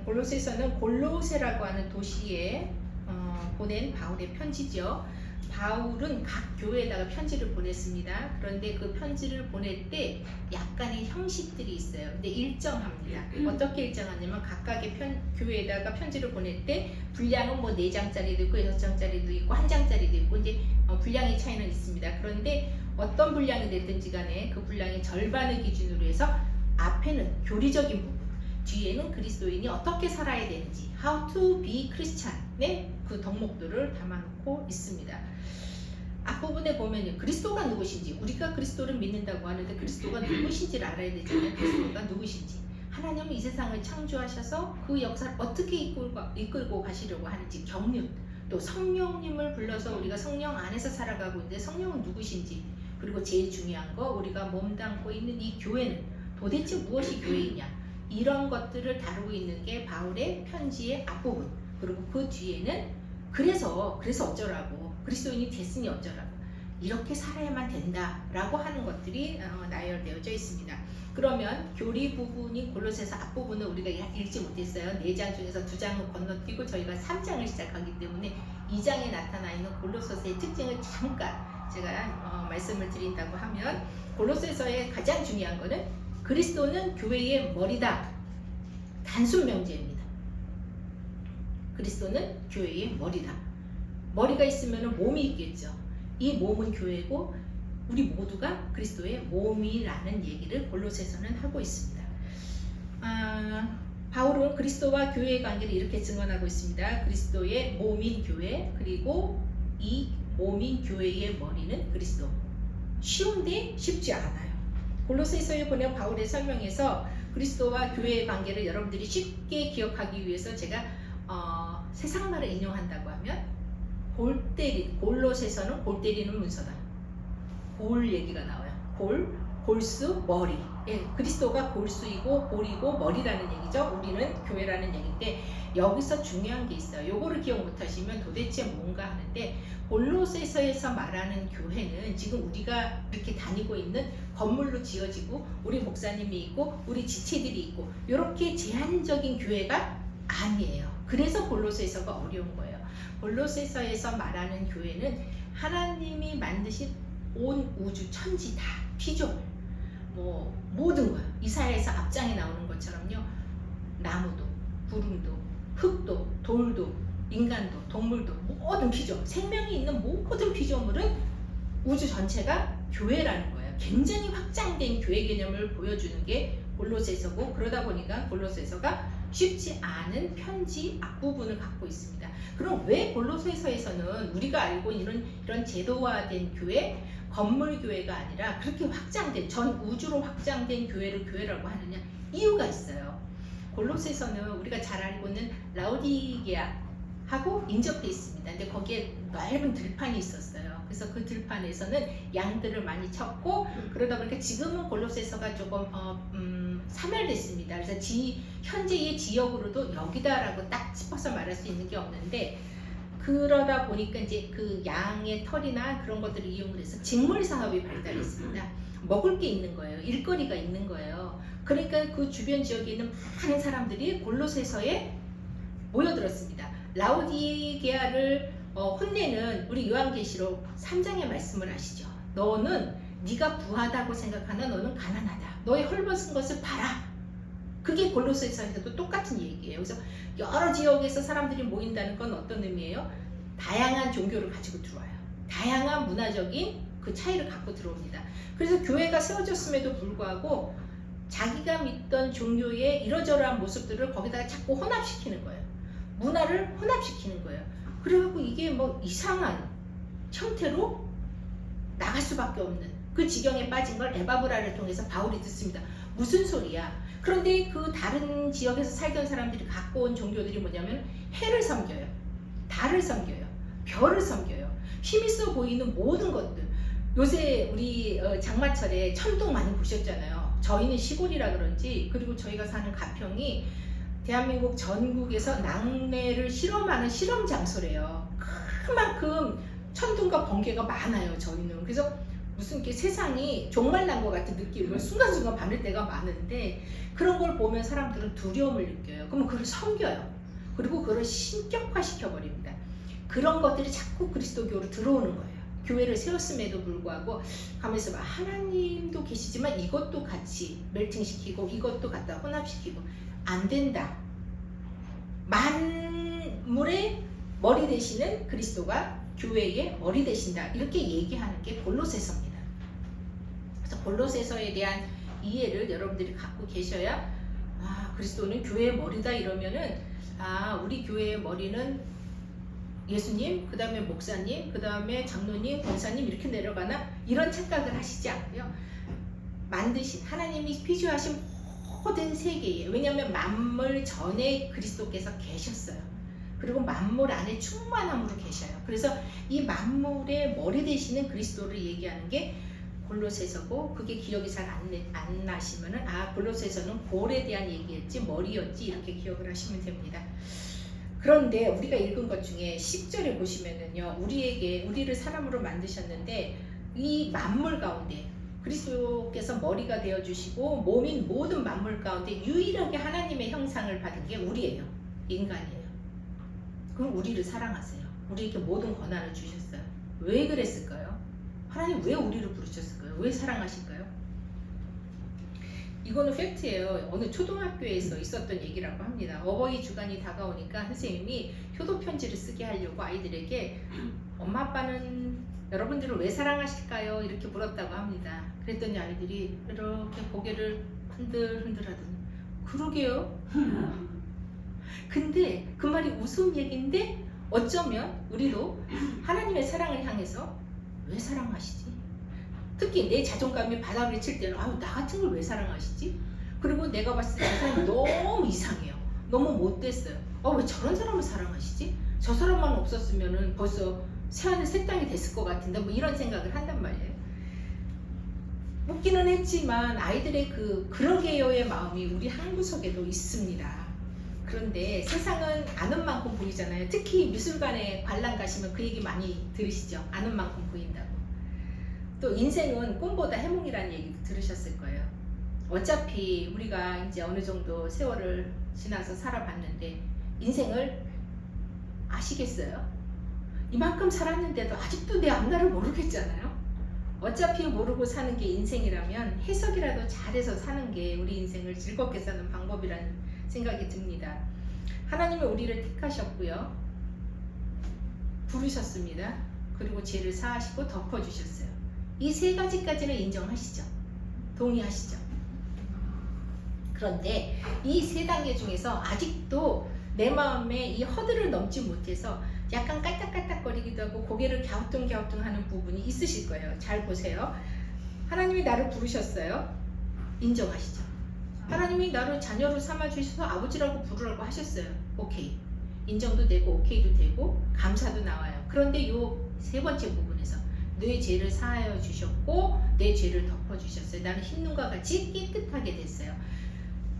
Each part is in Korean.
골로새서는 골로새라고 하는 도시에 보낸 바울의 편지죠. 바울은 각 교회에다가 편지를 보냈습니다. 그런데 그 편지를 보낼 때 약간의 형식들이 있어요. 근데 일정합니다. 어떻게 일정하냐면 각각의 교회에다가 편지를 보낼 때 분량은 뭐 4장짜리도 있고 6장짜리도 있고 1장짜리도 있고 이제 분량의 차이는 있습니다. 그런데 어떤 분량이 됐든지 간에 그 분량의 절반을 기준으로 해서 앞에는 교리적인 부분, 뒤에는 그리스도인이 어떻게 살아야 되는지 How to be Christian의 그 덕목들을 담아놓고 있습니다. 앞부분에 보면 그리스도가 누구신지, 우리가 그리스도를 믿는다고 하는데 그리스도가 누구신지를 알아야 되잖아요. 그리스도가 누구신지, 하나님은 이 세상을 창조하셔서 그 역사를 어떻게 이끌고 가시려고 하는지 경륜, 또 성령님을 불러서 우리가 성령 안에서 살아가고 있는데 성령은 누구신지, 그리고 제일 중요한 거 우리가 몸담고 있는 이 교회는 도대체 무엇이 교회이냐, 이런 것들을 다루고 있는 게 바울의 편지의 앞부분. 그리고 그 뒤에는 그래서 어쩌라고, 그리스도인이 됐으니 어쩌라고, 이렇게 살아야만 된다라고 하는 것들이 나열되어져 있습니다. 그러면 교리 부분인 골로새서 앞부분을 우리가 읽지 못했어요. 4장 중에서 2장을 건너뛰고 저희가 3장을 시작하기 때문에 2장에 나타나 있는 골로새서의 특징을 잠깐 제가 말씀을 드린다고 하면, 골로새서의 가장 중요한 거는 그리스도는 교회의 머리다. 단순 명제입니다. 그리스도는 교회의 머리다. 머리가 있으면 몸이 있겠죠. 이 몸은 교회고 우리 모두가 그리스도의 몸이라는 얘기를 골로새서는 하고 있습니다. 바울은 그리스도와 교회의 관계를 이렇게 증언하고 있습니다. 그리스도의 몸인 교회, 그리고 이 몸인 교회의 머리는 그리스도. 쉬운데 쉽지 않아요. 골로새서에 보낸 바울의 설명에서 그리스도와 교회의 관계를 여러분들이 쉽게 기억하기 위해서 제가 세상말을 인용한다고 하면 골로새서는 골 때리는 문서다. 골 얘기가 나와요. 골수, 머리. 예, 그리스도가 골수이고 골이고 머리라는 얘기죠. 우리는 교회라는 얘기인데 여기서 중요한 게 있어요. 요거를 기억 못하시면 도대체 뭔가 하는데, 골로새서에서 말하는 교회는 지금 우리가 이렇게 다니고 있는 건물로 지어지고 우리 목사님이 있고 우리 지체들이 있고 이렇게 제한적인 교회가 아니에요. 그래서 골로새서가 어려운 거예요. 골로새서에서 말하는 교회는 하나님이 만드신 온 우주 천지 다 피조물, 뭐 모든 거요. 이사야에서 앞장에 나오는 것처럼요. 나무도, 구름도, 흙도, 돌도, 인간도, 동물도, 모든 피조물, 생명이 있는 모든 피조물은 우주 전체가 교회라는 거예요. 굉장히 확장된 교회 개념을 보여주는 게 골로새서고, 그러다 보니까 골로새서가 쉽지 않은 편지 앞부분을 갖고 있습니다. 그럼 왜 골로새서에서는 우리가 알고 있는 이런 제도화된 교회, 건물 교회가 아니라 그렇게 확장된, 전 우주로 확장된 교회를 교회라고 하느냐? 이유가 있어요. 골로새서는 우리가 잘 알고 있는 라오디게아하고 인접되어 있습니다. 근데 거기에 넓은 들판이 있었어요. 그래서 그 들판에서는 양들을 많이 쳤고, 그러다 보니까 지금은 골로새서가 조금 사멸됐습니다. 그래서 현재의 지역으로도 여기다라고 딱 짚어서 말할 수 있는 게 없는데, 그러다 보니까 이제 그 양의 털이나 그런 것들을 이용을 해서 직물 사업이 발달했습니다. 먹을 게 있는 거예요. 일거리가 있는 거예요. 그러니까 그 주변 지역에 있는 많은 사람들이 골로새서에 모여들었습니다. 라오디게아를 혼내는 우리 요한계시록 3장의 말씀을 아시죠? 너는 네가 부하다고 생각하나 너는 가난하다. 너의 헐벗은 것을 봐라. 그게 골로새서에서도 똑같은 얘기예요. 그래서 여러 지역에서 사람들이 모인다는 건 어떤 의미예요? 다양한 종교를 가지고 들어와요. 다양한 문화적인 그 차이를 갖고 들어옵니다. 그래서 교회가 세워졌음에도 불구하고 자기가 믿던 종교의 이러저러한 모습들을 거기다가 자꾸 혼합시키는 거예요. 문화를 혼합시키는 거예요. 그래갖고 이게 뭐 이상한 형태로 나갈 수밖에 없는 그 지경에 빠진 걸 에바브라를 통해서 바울이 듣습니다. 무슨 소리야? 그런데 그 다른 지역에서 살던 사람들이 갖고 온 종교들이 뭐냐면 해를 섬겨요. 달을 섬겨요. 별을 섬겨요. 힘있어 보이는 모든 것들. 요새 우리 장마철에 천둥 많이 보셨잖아요. 저희는 시골이라 그런지, 그리고 저희가 사는 가평이 대한민국 전국에서 낙뢰를 실험하는 실험 장소래요. 그만큼 천둥과 번개가 많아요. 저희는. 그래서 무슨 이렇게 세상이 종말난 것 같은 느낌을 순간순간 받을 때가 많은데 그런 걸 보면 사람들은 두려움을 느껴요. 그러면 그걸 섬겨요. 그리고 그걸 신격화시켜 버립니다. 그런 것들이 자꾸 그리스도교로 들어오는 거예요. 교회를 세웠음에도 불구하고 가면서 하나님도 계시지만 이것도 같이 멜팅시키고 이것도 갖다 혼합시키고 안 된다. 만물의 머리 되시는 그리스도가 교회의 머리 되신다. 이렇게 얘기하는 게 골로새서입니다. 그래서 골로새서에 대한 이해를 여러분들이 갖고 계셔야 그리스도는 교회의 머리다 이러면은 우리 교회의 머리는 예수님, 그 다음에 목사님, 그 다음에 장로님, 권사님 이렇게 내려가나? 이런 착각을 하시지 않고요. 만드신 하나님이 피조하신 모든 세계에, 왜냐하면 만물 전에 그리스도께서 계셨어요. 그리고 만물 안에 충만함으로 계셔요. 그래서 이 만물의 머리 되시는 그리스도를 얘기하는 게 골로새서고, 그게 기억이 잘 안 나시면은 골로새서는 볼에 대한 얘기였지 머리였지 이렇게 기억을 하시면 됩니다. 그런데 우리가 읽은 것 중에 10절에 보시면은요, 우리를 사람으로 만드셨는데 이 만물 가운데 그리스도께서 머리가 되어 주시고 몸인 모든 만물 가운데 유일하게 하나님의 형상을 받은 게 우리예요. 인간이에요. 그럼 우리를 사랑하세요. 우리에게 모든 권한을 주셨어요. 왜 그랬을까요? 하나님 왜 우리를 부르셨을까요? 왜 사랑하실까요? 이거는 팩트예요. 어느 초등학교에서 있었던 얘기라고 합니다. 어버이 주간이 다가오니까 선생님이 효도 편지를 쓰게 하려고 아이들에게 엄마 아빠는 여러분들을 왜 사랑하실까요? 이렇게 물었다고 합니다. 그랬더니 아이들이 이렇게 고개를 흔들흔들 하더니 그러게요. 근데 그 말이 웃음 얘기인데 어쩌면 우리도 하나님의 사랑을 향해서 왜 사랑하시지? 특히 내 자존감이 바닥을 칠 때는 나 같은 걸 왜 사랑하시지? 그리고 내가 봤을 때 저 사람이 너무 이상해요. 너무 못됐어요. 왜 저런 사람을 사랑하시지? 저 사람만 없었으면 벌써 새하늘 새 땅이 됐을 것 같은데 이런 생각을 한단 말이에요. 웃기는 했지만 아이들의 그러게요의 마음이 우리 한 구석에도 있습니다. 그런데 세상은 아는 만큼 보이잖아요. 특히 미술관에 관람 가시면 그 얘기 많이 들으시죠? 아는 만큼 보인다고. 또 인생은 꿈보다 해몽이라는 얘기도 들으셨을 거예요. 어차피 우리가 이제 어느 정도 세월을 지나서 살아봤는데 인생을 아시겠어요? 이만큼 살았는데도 아직도 내 앞날을 모르겠잖아요. 어차피 모르고 사는 게 인생이라면 해석이라도 잘해서 사는 게 우리 인생을 즐겁게 사는 방법이라는 생각이 듭니다. 하나님은 우리를 택하셨고요. 부르셨습니다. 그리고 죄를 사하시고 덮어주셨어요. 이 세 가지까지는 인정하시죠? 동의하시죠? 그런데 이 세 단계 중에서 아직도 내 마음에 이 허들을 넘지 못해서 약간 까딱까딱거리기도 하고 고개를 갸우뚱갸우뚱 하는 부분이 있으실 거예요. 잘 보세요. 하나님이 나를 부르셨어요. 인정하시죠? 하나님이 나를 자녀로 삼아주셔서 아버지라고 부르라고 하셨어요. 오케이. 인정도 되고 오케이도 되고 감사도 나와요. 그런데 이 세 번째 부분에서 내 죄를 사하여 주셨고 내 죄를 덮어주셨어요. 나는 흰눈과 같이 깨끗하게 됐어요.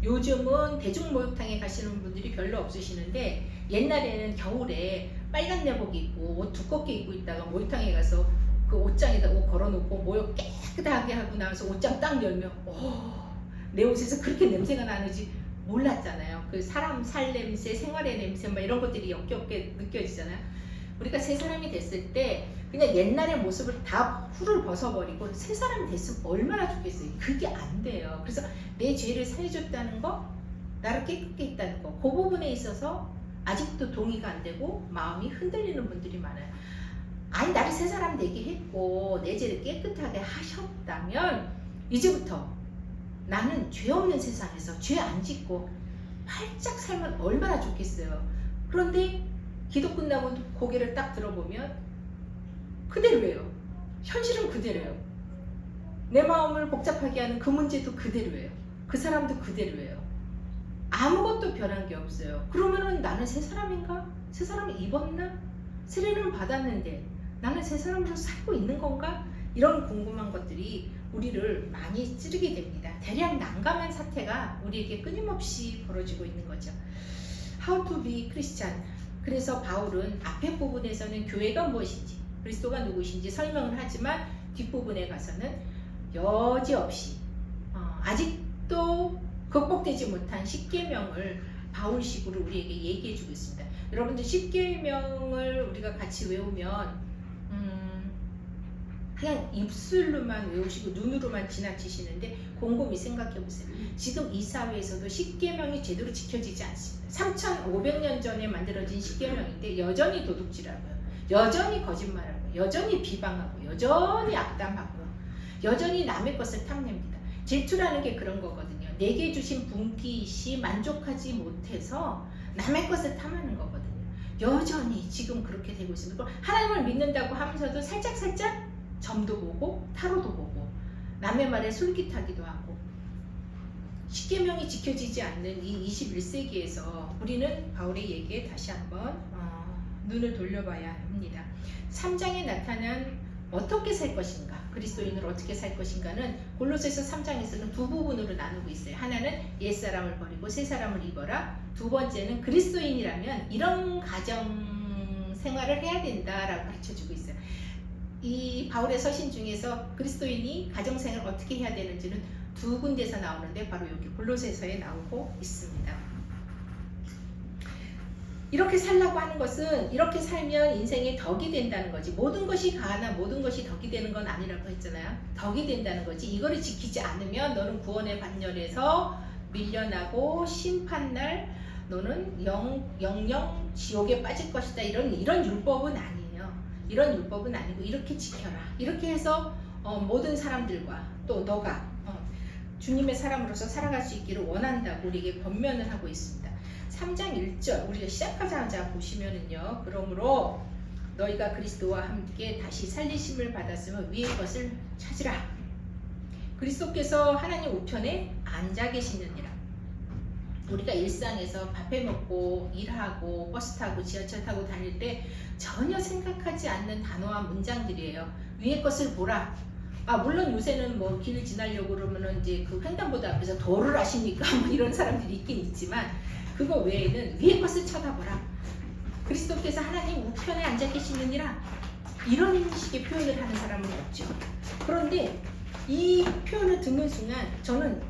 요즘은 대중목욕탕에 가시는 분들이 별로 없으시는데 옛날에는 겨울에 빨간 내복 입고 옷 두껍게 입고 있다가 목욕탕에 가서 그 옷장에다 옷 걸어놓고 목욕 깨끗하게 하고 나서 옷장 딱 열면 내 옷에서 그렇게 냄새가 나는지 몰랐잖아요. 그 사람 살 냄새, 생활의 냄새 막 이런 것들이 역겹게 느껴지잖아요. 우리가 새 사람이 됐을 때 그냥 옛날의 모습을 다 훌을 벗어버리고 새 사람이 됐으면 얼마나 좋겠어요. 그게 안 돼요. 그래서 내 죄를 사해줬다는 거, 나를 깨끗게 했다는 거, 그 부분에 있어서 아직도 동의가 안 되고 마음이 흔들리는 분들이 많아요. 아니 나를 새 사람 되게 했고 내 죄를 깨끗하게 하셨다면 이제부터 나는 죄 없는 세상에서 죄 안 짓고 활짝 살면 얼마나 좋겠어요. 그런데 기도 끝나고 고개를 딱 들어보면 그대로예요. 현실은 그대로예요. 내 마음을 복잡하게 하는 그 문제도 그대로예요. 그 사람도 그대로예요. 아무것도 변한 게 없어요. 그러면은 나는 새 사람인가? 새 사람을 입었나? 세례를 받았는데 나는 새 사람으로 살고 있는 건가? 이런 궁금한 것들이 우리를 많이 찌르게 됩니다. 대략 난감한 사태가 우리에게 끊임없이 벌어지고 있는 거죠. How to be Christian. 그래서 바울은 앞에 부분에서는 교회가 무엇인지, 그리스도가 누구신지 설명을 하지만 뒷부분에 가서는 여지없이 아직도 극복되지 못한 십계명을 바울식으로 우리에게 얘기해주고 있습니다. 여러분들 십계명을 우리가 같이 외우면 그냥 입술로만 외우시고 눈으로만 지나치시는데 곰곰이 생각해보세요. 지금 이 사회에서도 십계명이 제대로 지켜지지 않습니다. 3,500년 전에 만들어진 십계명인데 여전히 도둑질하고요, 여전히 거짓말하고, 여전히 비방하고, 여전히 악담하고, 여전히 남의 것을 탐냅니다. 질투라는 게 그런 거거든요. 내게 주신 분깃이 만족하지 못해서 남의 것을 탐하는 거거든요. 여전히 지금 그렇게 되고 있습니다. 하나님을 믿는다고 하면서도 살짝 점도 보고 타로도 보고 남의 말에 솔깃하기도 하고, 십계명이 지켜지지 않는 이 21세기에서 우리는 바울의 얘기에 다시 한번 눈을 돌려봐야 합니다. 3장에 나타난 어떻게 살 것인가, 그리스도인으로 어떻게 살 것인가는 골로새서 3장에서는 두 부분으로 나누고 있어요. 하나는 옛사람을 버리고 새사람을 입어라. 두 번째는 그리스도인이라면 이런 가정 생활을 해야 된다라고 가르쳐주고 있어요. 이 바울의 서신 중에서 그리스도인이 가정생활을 어떻게 해야 되는지는 두 군데서 나오는데 바로 여기 골로새서에 나오고 있습니다. 이렇게 살라고 하는 것은 이렇게 살면 인생에 덕이 된다는 거지, 모든 것이 가하나 모든 것이 덕이 되는 건 아니라고 했잖아요. 덕이 된다는 거지, 이거를 지키지 않으면 너는 구원의 반열에서 밀려나고 심판날 너는 영영 지옥에 빠질 것이다, 이런 율법은 아니에요. 이런 율법은 아니고 이렇게 지켜라, 이렇게 해서 모든 사람들과 또 너가 주님의 사람으로서 살아갈 수 있기를 원한다고 우리에게 권면을 하고 있습니다. 3장 1절 우리가 시작하자마자 보시면은요, 그러므로 너희가 그리스도와 함께 다시 살리심을 받았으면 위의 것을 찾으라. 그리스도께서 하나님 우편에 앉아 계시느니라. 우리가 일상에서 밥 해먹고 일하고 버스 타고 지하철 타고 다닐 때 전혀 생각하지 않는 단어와 문장들이에요. 위의 것을 보라. 물론 요새는 뭐 길을 지나려고 그러면은 이제 그 횡단보도 앞에서 도를 하십니까? 뭐 이런 사람들이 있긴 있지만, 그거 외에는 위의 것을 쳐다보라. 그리스도께서 하나님 우편에 앉아 계시느니라. 이런 식의 표현을 하는 사람은 없죠. 그런데 이 표현을 듣는 순간 저는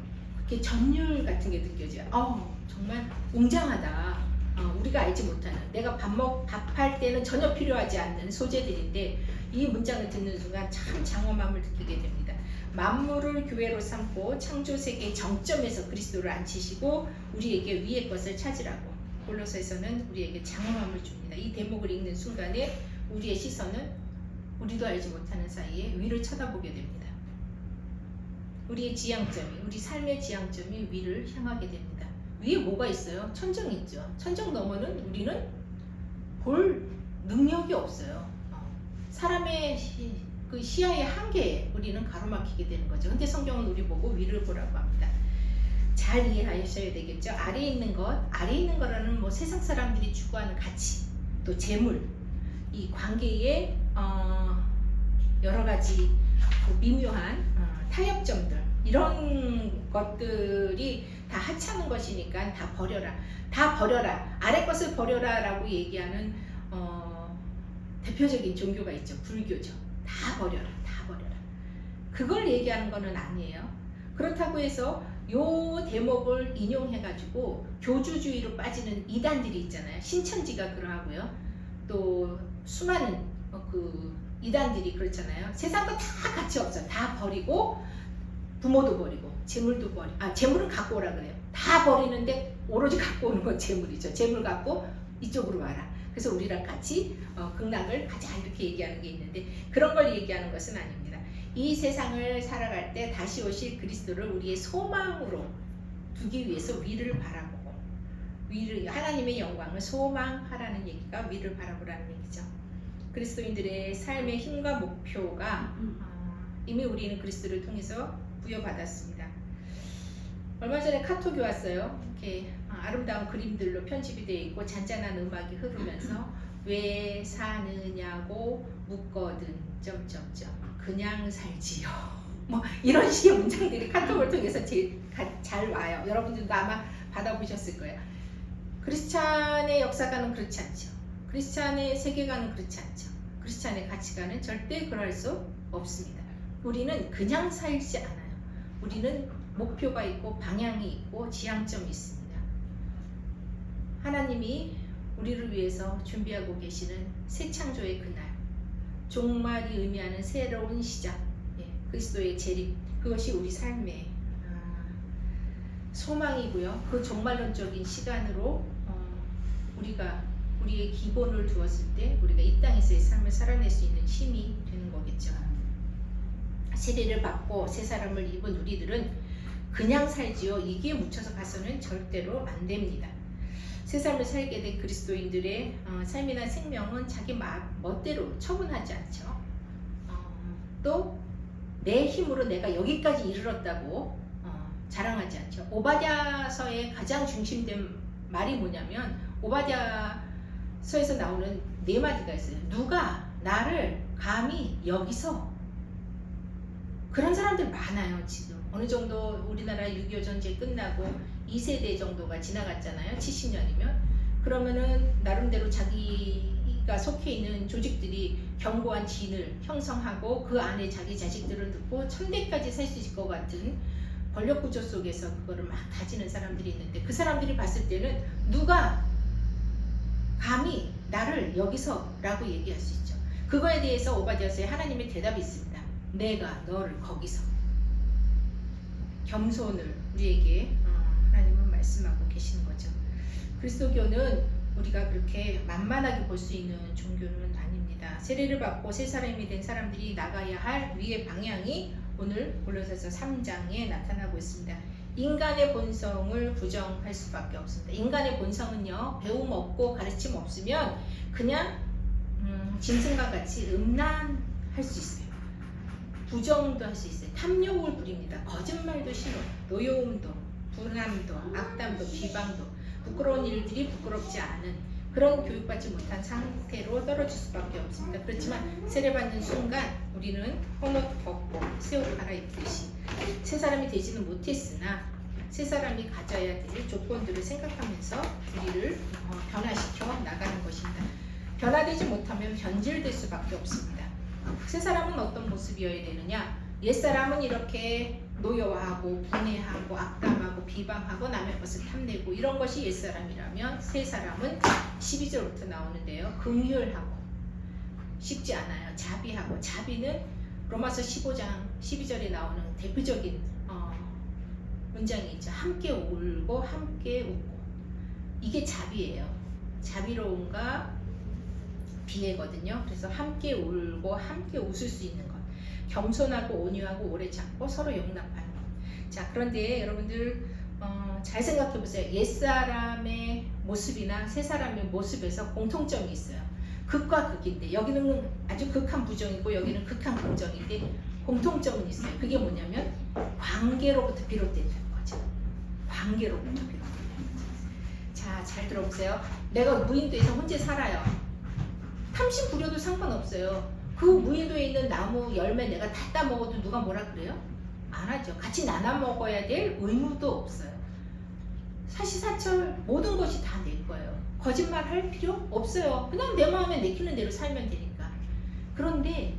이렇게 전율 같은 게 느껴져요. 정말 웅장하다. 우리가 알지 못하는, 내가 밥할 때는 전혀 필요하지 않는 소재들인데 이 문장을 듣는 순간 참 장엄함을 느끼게 됩니다. 만물을 교회로 삼고 창조세계의 정점에서 그리스도를 앉히시고 우리에게 위의 것을 찾으라고 골로새서는 우리에게 장엄함을 줍니다. 이 대목을 읽는 순간에 우리의 시선은 우리도 알지 못하는 사이에 위를 쳐다보게 됩니다. 우리의 지향점이, 우리 삶의 지향점이 위를 향하게 됩니다. 위에 뭐가 있어요? 천정이 있죠. 천정 너머는 우리는 볼 능력이 없어요. 사람의 그 시야의 한계에 우리는 가로막히게 되는 거죠. 근데 성경은 우리 보고 위를 보라고 합니다. 잘 이해하셔야 되겠죠. 아래에 있는 거라는 뭐 세상 사람들이 추구하는 가치, 또 재물, 이 관계의 여러 가지 미묘한 타협점들, 이런 것들이 다 하찮은 것이니까 다 버려라. 다 버려라. 아래 것을 버려라 라고 얘기하는 대표적인 종교가 있죠. 불교죠. 다 버려라. 다 버려라. 그걸 얘기하는 거는 아니에요. 그렇다고 해서 요 대목을 인용해가지고 교주주의로 빠지는 이단들이 있잖아요. 신천지가 그러하고요. 또 수많은 그 이단들이 그렇잖아요. 세상 거 다 가치 없어. 다 버리고 부모도 버리고 재물도 버리고, 재물은 갖고 오라 그래요. 다 버리는데 오로지 갖고 오는 건 재물이죠. 재물 갖고 이쪽으로 와라. 그래서 우리랑 같이 극락을 가자, 이렇게 얘기하는 게 있는데 그런 걸 얘기하는 것은 아닙니다. 이 세상을 살아갈 때 다시 오실 그리스도를 우리의 소망으로 두기 위해서 위를 바라보고, 하나님의 영광을 소망하라는 얘기가 위를 바라보라는 얘기죠. 그리스도인들의 삶의 힘과 목표가 이미 우리는 그리스도를 통해서 부여받았습니다. 얼마 전에 카톡이 왔어요. 이렇게 아름다운 그림들로 편집이 되어 있고 잔잔한 음악이 흐르면서 왜 사느냐고 묻거든 점점점 그냥 살지요. 뭐 이런 식의 문장들이 카톡을 통해서 제일 잘 와요. 여러분들도 아마 받아보셨을 거예요. 크리스찬의 역사관은 그렇지 않죠. 크리스찬의 세계관은 그렇지 않죠. 크리스찬의 가치관은 절대 그럴 수 없습니다. 우리는 그냥 살지 않아요. 우리는 목표가 있고 방향이 있고 지향점이 있습니다. 하나님이 우리를 위해서 준비하고 계시는 새 창조의 그날, 종말이 의미하는 새로운 시작, 그리스도의 재림, 그것이 우리 삶의 소망이고요. 그 종말론적인 시간으로 우리가 우리의 기본을 두었을 때 우리가 이 땅에서의 삶을 살아낼 수 있는 힘이 되는 거겠죠. 세례를 받고 새 사람을 입은 우리들은 그냥 살지요. 이기에 묻혀서 가서는 절대로 안 됩니다. 새 삶을 살게 된 그리스도인들의 삶이나 생명은 자기 멋대로 처분하지 않죠. 또 내 힘으로 내가 여기까지 이르렀다고 자랑하지 않죠. 오바댜서의 가장 중심된 말이 뭐냐면 오바댜서에서 나오는 네 마디가 있어요. 누가 나를 감히 여기서, 그런 사람들 많아요. 지금 어느 정도 우리나라 6.25 전쟁 끝나고 2세대 정도가 지나갔잖아요. 70년이면. 그러면은 나름대로 자기가 속해 있는 조직들이 견고한 진을 형성하고 그 안에 자기 자식들을 두고 천대까지 살 수 있을 것 같은 권력 구조 속에서 그거를 막 다지는 사람들이 있는데, 그 사람들이 봤을 때는 누가 감히 나를 여기서 라고 얘기할 수 있죠. 그거에 대해서 오바댜서에 하나님의 대답이 있습니다. 내가 너를 거기서. 겸손을 우리에게 하나님은 말씀하고 계시는 거죠. 그리스도교는 우리가 그렇게 만만하게 볼 수 있는 종교는 아닙니다. 세례를 받고 새 사람이 된 사람들이 나가야 할 위의 방향이 오늘 골로새서 3장에 나타나고 있습니다. 인간의 본성을 부정할 수밖에 없습니다. 인간의 본성은요, 배움 없고 가르침 없으면 그냥 짐승과 같이 음란할 수 있어요. 부정도 할 수 있어요. 탐욕을 부립니다. 거짓말도 싫어. 노여움도, 불안함도, 악담도, 비방도, 부끄러운 일들이 부끄럽지 않은 그런 교육받지 못한 상태로 떨어질 수밖에 없습니다. 그렇지만 세례받는 순간 우리는 헌옷 벗고 새 옷 갈아입듯이 새 사람이 되지는 못했으나 새 사람이 가져야 될 조건들을 생각하면서 우리를 변화시켜 나가는 것입니다. 변화되지 못하면 변질될 수밖에 없습니다. 새 사람은 어떤 모습이어야 되느냐? 옛사람은 이렇게 노여워하고 분해하고 악담하고 비방하고 남의 것을 탐내고 이런 것이 옛사람이라면, 새 사람은 12절부터 나오는데요, 긍휼하고, 쉽지 않아요, 자비하고. 자비는 로마서 15장 12절에 나오는 대표적인 문장이 있죠. 함께 울고 함께 웃고. 이게 자비예요. 자비로움과 비례거든요. 그래서 함께 울고 함께 웃을 수 있는 것, 겸손하고 온유하고 오래 참고 서로 용납하는 것. 자, 그런데 여러분들 잘 생각해 보세요. 옛사람의 모습이나 새사람의 모습에서 공통점이 있어요. 극과 극인데, 여기는 아주 극한 부정이고 여기는 극한 긍정인데 공통점은 있어요. 그게 뭐냐면 관계로부터 비롯된다는 거죠. 관계로부터 비롯된다는 거죠. 자, 잘 들어보세요. 내가 무인도에서 혼자 살아요. 탐심 부려도 상관없어요. 그 무인도에 있는 나무 열매 내가 다 따먹어도 누가 뭐라 그래요? 안 하죠. 같이 나눠 먹어야 될 의무도 없어요. 사시사철 모든 것이 다 내 거예요. 거짓말 할 필요 없어요. 그냥 내 마음에 내키는 대로 살면 되니까. 그런데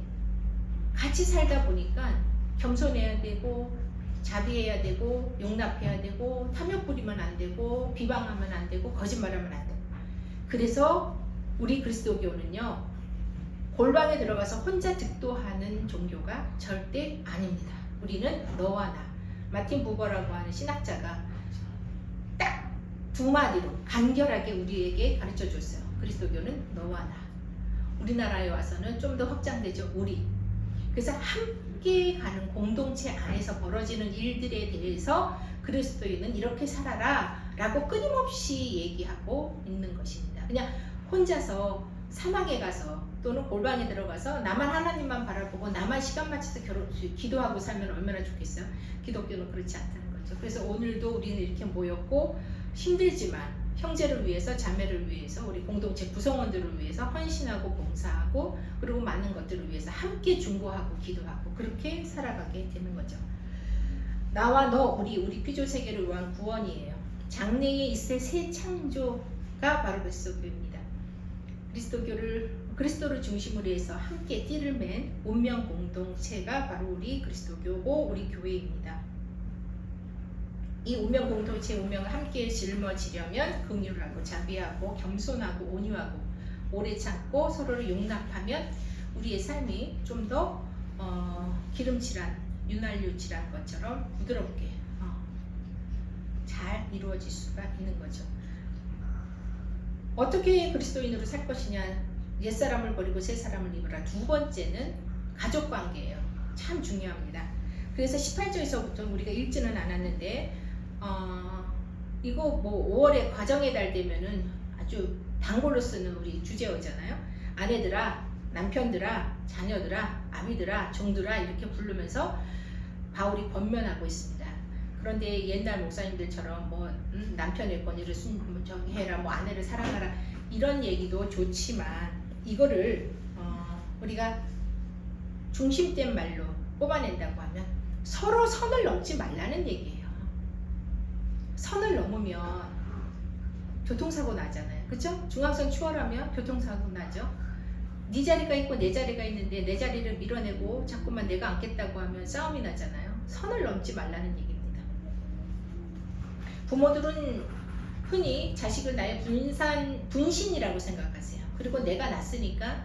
같이 살다 보니까 겸손해야 되고 자비해야 되고 용납해야 되고 탐욕 부리면 안 되고 비방하면 안 되고 거짓말하면 안 되고. 그래서 우리 그리스도교는요, 골방에 들어가서 혼자 득도하는 종교가 절대 아닙니다. 우리는 너와 나, 마틴 부버라고 하는 신학자가 딱 두 마디로 간결하게 우리에게 가르쳐 줬어요. 그리스도교는 너와 나. 우리나라에 와서는 좀 더 확장되죠. 우리. 그래서 함께 가는 공동체 안에서 벌어지는 일들에 대해서 그리스도인은 이렇게 살아라 라고 끊임없이 얘기하고 있는 것입니다. 그냥 혼자서 사막에 가서 또는 골방에 들어가서 나만 하나님만 바라보고 나만 시간 맞춰서 기도하고 살면 얼마나 좋겠어요. 기독교는 그렇지 않다는 거죠. 그래서 오늘도 우리는 이렇게 모였고 힘들지만 형제를 위해서, 자매를 위해서, 우리 공동체 구성원들을 위해서 헌신하고 봉사하고 그리고 많은 것들을 위해서 함께 중보하고 기도하고 그렇게 살아가게 되는 거죠. 나와 너, 우리 피조 세계를 위한 구원이에요. 장래에 있을 새 창조가 바로 그리스도교입니다. 그리스도를 중심으로 해서 함께 띠를 맨 운명 공동체가 바로 우리 그리스도교고 우리 교회입니다. 이 운명 공동체의 운명을 함께 짊어지려면 긍휼하고 자비하고 겸손하고 온유하고 오래 참고 서로를 용납하면 우리의 삶이 좀 더 기름칠한 윤활유칠한 것처럼 부드럽게 잘 이루어질 수가 있는 거죠. 어떻게 그리스도인으로 살 것이냐. 옛사람을 버리고 새사람을 입으라. 두 번째는 가족관계예요. 참 중요합니다. 그래서 18절에서부터 우리가 읽지는 않았는데 이거 뭐 5월에 과정의 달 되면은 아주 단골로 쓰는 우리 주제어잖아요. 아내들아, 남편들아, 자녀들아, 아비들아, 종들아 이렇게 부르면서 바울이 권면하고 있습니다. 그런데 옛날 목사님들처럼 뭐 남편의 권위를 해라, 뭐 아내를 사랑하라 이런 얘기도 좋지만 이거를 우리가 중심된 말로 뽑아낸다고 하면 서로 선을 넘지 말라는 얘기예요. 선을 넘으면 교통사고 나잖아요. 그렇죠? 중앙선 추월하면 교통사고 나죠. 네 자리가 있고 내 자리가 있는데 내 자리를 밀어내고 자꾸만 내가 앉겠다고 하면 싸움이 나잖아요. 선을 넘지 말라는 얘기입니다. 부모들은 흔히 자식을 나의 분신이라고 생각하세요. 그리고 내가 낳았으니까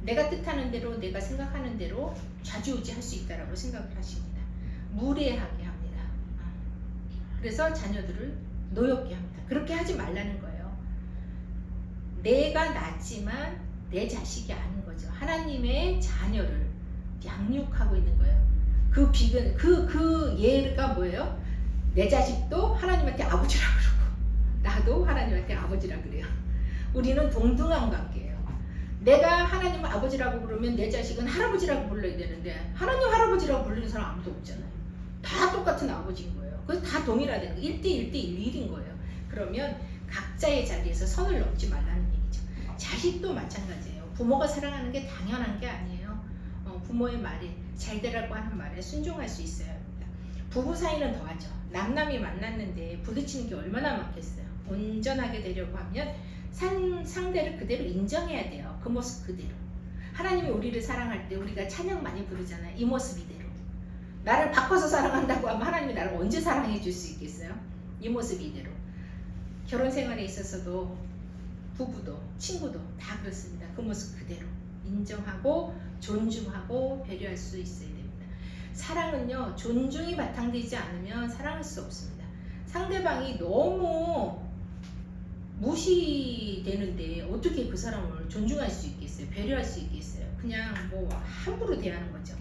내가 뜻하는 대로 내가 생각하는 대로 좌지우지 할 수 있다고 생각을 하십니다. 무례하게 합니다. 그래서 자녀들을 노엽게 합니다. 그렇게 하지 말라는 거예요. 내가 낳았지만 내 자식이 아닌 거죠. 하나님의 자녀를 양육하고 있는 거예요. 그 예가 뭐예요? 내 자식도 하나님한테 아버지라 그러고 나도 하나님한테 아버지라 그래요. 우리는 동등한 관계예요. 내가 하나님 아버지라고 부르면 내 자식은 할아버지라고 불러야 되는데 하나님 할아버지라고 부르는 사람 아무도 없잖아요. 다 똑같은 아버지인 거예요. 그래서 다 동일하다는 거예요. 1대1 1인 거예요. 그러면 각자의 자리에서 선을 넘지 말라는 얘기죠. 자식도 마찬가지예요. 부모가 사랑하는 게 당연한 게 아니에요. 부모의 말에 잘 되라고 하는 말에 순종할 수 있어야 합니다. 부부 사이는 더하죠. 남남이 만났는데 부딪히는 게 얼마나 많겠어요. 온전하게 되려고 하면 상대를 그대로 인정해야 돼요. 그 모습 그대로. 하나님이 우리를 사랑할 때 우리가 찬양 많이 부르잖아요. 이 모습 이대로. 나를 바꿔서 사랑한다고 하면 하나님이 나를 언제 사랑해 줄 수 있겠어요? 이 모습 이대로. 결혼 생활에 있어서도 부부도 친구도 다 그렇습니다. 그 모습 그대로 인정하고 존중하고 배려할 수 있어야 됩니다. 사랑은요, 존중이 바탕되지 않으면 사랑할 수 없습니다. 상대방이 너무 무시되는데 어떻게 그 사람을 존중할 수 있겠어요? 배려할 수 있겠어요? 그냥 뭐 함부로 대하는 거죠.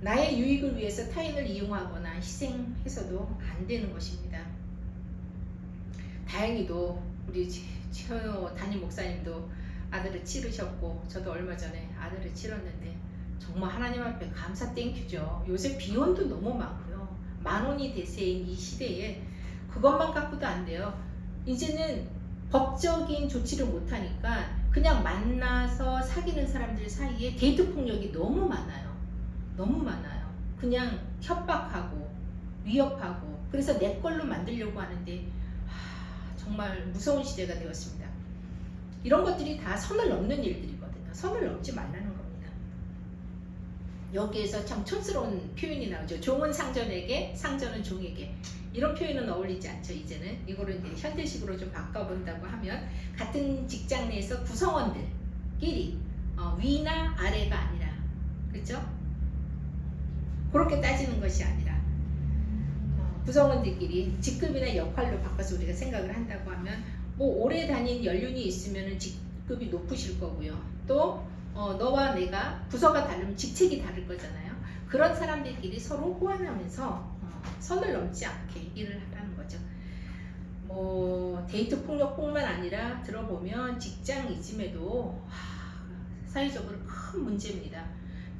나의 유익을 위해서 타인을 이용하거나 희생해서도 안 되는 것입니다. 다행히도 우리 최 담임 목사님도 아들을 치르셨고 저도 얼마 전에 아들을 치렀는데 정말 하나님 앞에 감사 땡큐죠. 요새 비혼도 너무 많고요. 만원이 대세인 이 시대에 그것만 갖고도 안 돼요. 이제는 법적인 조치를 못하니까 그냥 만나서 사귀는 사람들 사이에 데이트 폭력이 너무 많아요. 너무 많아요. 그냥 협박하고 위협하고 그래서 내 걸로 만들려고 하는데 정말 무서운 시대가 되었습니다. 이런 것들이 다 선을 넘는 일들이거든요. 선을 넘지 말라는 겁니다. 여기에서 참 촌스러운 표현이 나오죠. 종은 상전에게, 상전은 종에게. 이런 표현은 어울리지 않죠. 이제는 이거를 이제 현대식으로 좀 바꿔본다고 하면 같은 직장 내에서 구성원들끼리 위나 아래가 아니라, 그렇죠? 그렇게 따지는 것이 아니라 구성원들끼리 직급이나 역할로 바꿔서 우리가 생각을 한다고 하면 뭐 오래 다닌 연륜이 있으면 직급이 높으실 거고요. 또 너와 내가 부서가 다르면 직책이 다를 거잖아요. 그런 사람들끼리 서로 호환하면서 선을 넘지 않게 일을 하라는 거죠. 뭐 데이트 폭력뿐만 아니라 들어보면 직장 이즘에도 사회적으로 큰 문제입니다.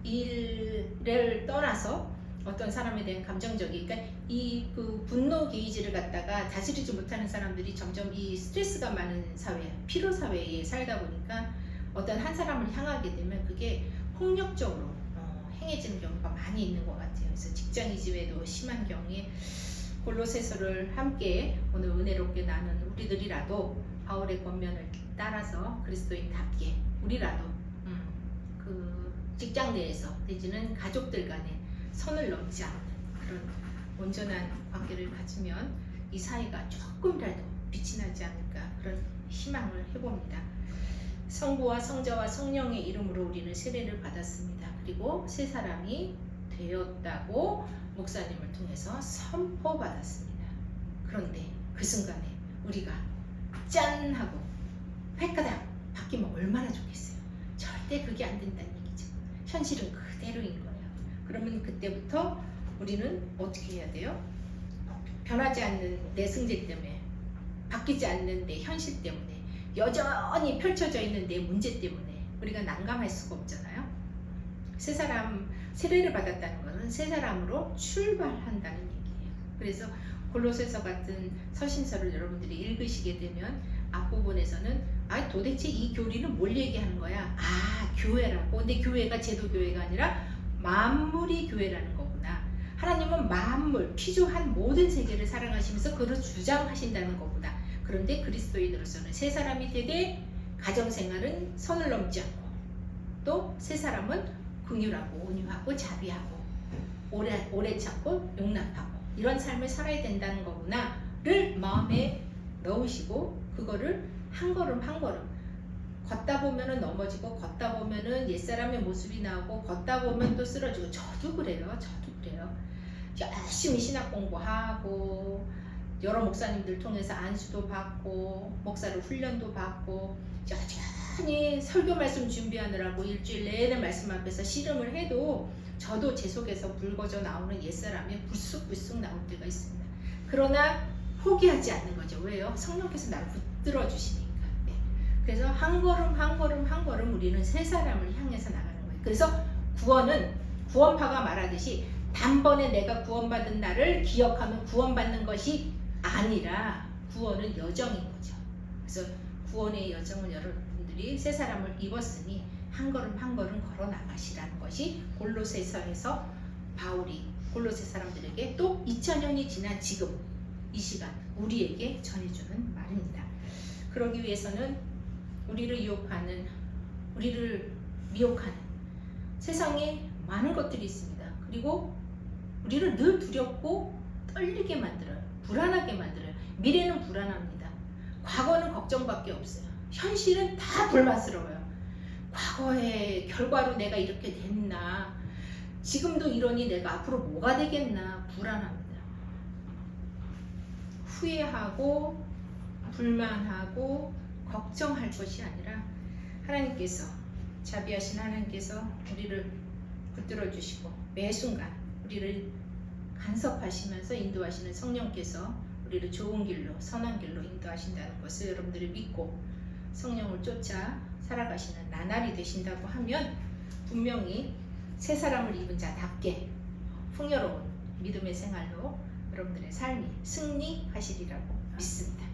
일을 떠나서 어떤 사람에 대한 감정적인, 그러니까 그 분노 게이지를 갖다가 다스리지 못하는 사람들이 점점 이 스트레스가 많은 사회, 피로 사회에 살다 보니까 어떤 한 사람을 향하게 되면 그게 폭력적으로 행해지는 경우가 많이 있는 것 같아요. 그래서 직장 이직에도 심한 경우에 골로새서를 함께 오늘 은혜롭게 나눈 우리들이라도 바울의 권면을 따라서 그리스도인답게 우리라도 그 직장 내에서 내지는 가족들 간에 선을 넘지 않는 그런 온전한 관계를 가지면 이 사이가 조금이라도 빛이 나지 않을까 그런 희망을 해봅니다. 성부와 성자와 성령의 이름으로 우리는 세례를 받았습니다. 그리고 새 사람이 되었다고 목사님을 통해서 선포받았습니다. 그런데 그 순간에 우리가 짠 하고 획가닥 바뀌면 얼마나 좋겠어요. 절대 그게 안 된다는 얘기죠. 현실은 그대로인 거예요. 그러면 그때부터 우리는 어떻게 해야 돼요? 변하지 않는 내 승제 때문에, 바뀌지 않는 내 현실 때문에, 여전히 펼쳐져 있는 내 문제 때문에 우리가 난감할 수가 없잖아요. 새 사람, 세례를 받았다는 것은 새 사람으로 출발한다는 얘기예요. 그래서 골로새서 같은 서신서를 여러분들이 읽으시게 되면 앞부분에서는 도대체 이 교리는 뭘 얘기하는 거야? 교회라고. 근데 교회가 제도교회가 아니라 만물이 교회라는 거구나. 하나님은 만물, 피조한 모든 세계를 사랑하시면서 그걸 주장하신다는 거구나. 그런데 그리스도인으로서는 새 사람이 되되 가정생활은 선을 넘지 않고 또 새 사람은 긍휼하고 온유하고 자비하고 오래 참고 용납하고 이런 삶을 살아야 된다는 거구나를 마음에 넣으시고 그거를 한 걸음 한 걸음 걷다 보면은 넘어지고 걷다 보면은 옛사람의 모습이 나오고 걷다 보면 또 쓰러지고 저도 그래요. 열심히 신학 공부하고 여러 목사님들 통해서 안수도 받고 목사를 훈련도 받고 여전히 설교 말씀 준비하느라고 일주일 내내 말씀 앞에서 씨름을 해도 저도 제 속에서 붉어져 나오는 옛사람이 불쑥불쑥 나올 때가 있습니다. 그러나 포기하지 않는 거죠. 왜요? 성령께서 나를 붙들어 주시니까. 네. 그래서 한 걸음 한 걸음 한 걸음 우리는 새 사람을 향해서 나가는 거예요. 그래서 구원은 구원파가 말하듯이 단번에 내가 구원받은 날을 기억하면 구원받는 것이 아니라 구원은 여정인 거죠. 그래서 구원의 여정을 여러분들이 새 사람을 입었으니 한 걸음 한 걸음 걸어 나가시라는 것이 골로새서에서 바울이 골로새 사람들에게 또 2000년이 지난 지금 이 시간 우리에게 전해주는 말입니다. 그러기 위해서는 우리를 유혹하는, 우리를 미혹하는 세상에 많은 것들이 있습니다. 그리고 우리를 늘 두렵고 떨리게 만들어요. 불안하게 만들어요. 미래는 불안합니다. 과거는 걱정밖에 없어요. 현실은 다 불만스러워요. 과거의 결과로 내가 이렇게 됐나, 지금도 이러니 내가 앞으로 뭐가 되겠나 불안합니다. 후회하고 불만하고 걱정할 것이 아니라 하나님께서, 자비하신 하나님께서 우리를 붙들어 주시고 매 순간 우리를 간섭하시면서 인도하시는 성령께서 우리를 좋은 길로, 선한 길로 인도하신다는 것을 여러분들이 믿고 성령을 쫓아 살아가시는 나날이 되신다고 하면 분명히 새 사람을 입은 자답게 풍요로운 믿음의 생활로 여러분들의 삶이 승리하시리라고 믿습니다.